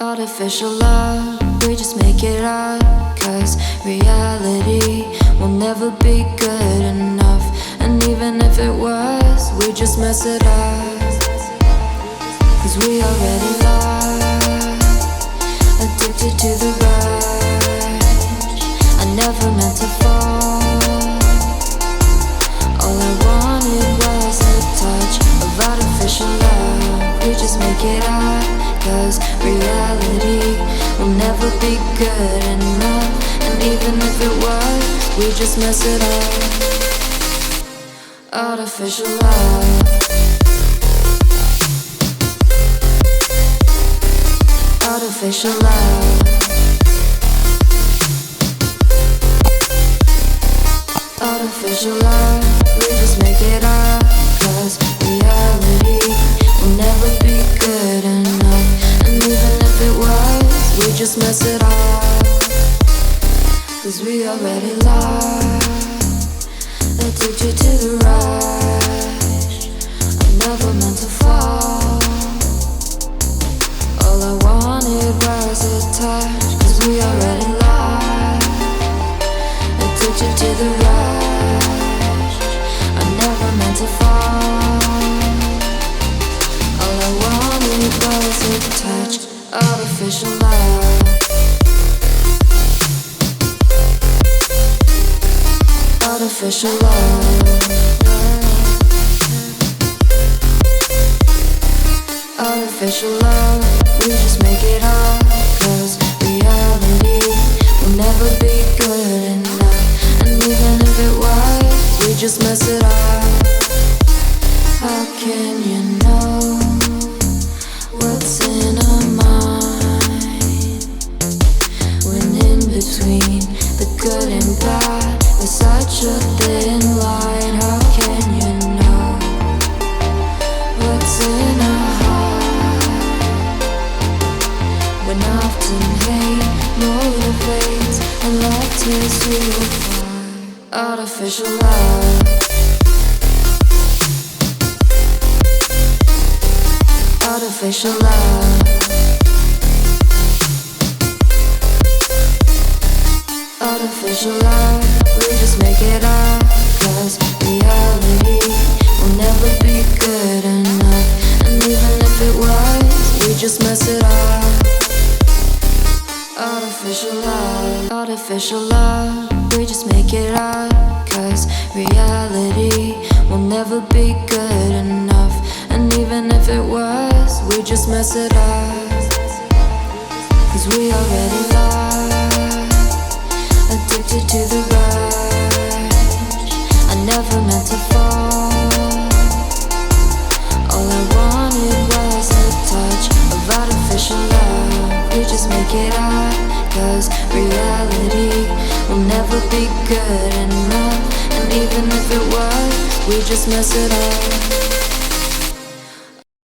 Artificial love, we just make it up. Cause reality will never be good enough. And even if it was, we just mess it up. Cause we already lost, addicted to the rush. I never meant to fall. All I wanted was a touch of artificial love. We just make it up. Cause reality will never be good enough. And even if it was, we just mess it up. Artificial love. Artificial love. Artificial love. We just make it up. Cause reality will never be good enough. And even if it was, we just mess it up. Cause we already lost, addicted to the rush. I never meant to fall. All I wanted was a touch. Cause we already lost, addicted to the rush. I never meant to fall. All I wanted was a touch. Artificial love. Artificial love. Artificial love. We just make it up. Cause reality will never be good enough. And even if it was, we just mess it up. How can you know what's in our mind when in between the good and bad there's such a thin line? How can you know what's in our heart when often hate motivates and love tears you apart? Artificial love. Artificial love. Artificial love. We just make it up. Cause reality will never be good enough. And even if it was, we just mess it up. Artificial love. Artificial love. We just make it up. Cause reality will never be good enough. And even if it was, we just mess it up. Cause we already lost, addicted to the rush. I never meant to fall. All I wanted was a touch of artificial love. We just make it up. Cause reality will never be good enough. And even if it was, we just mess it up.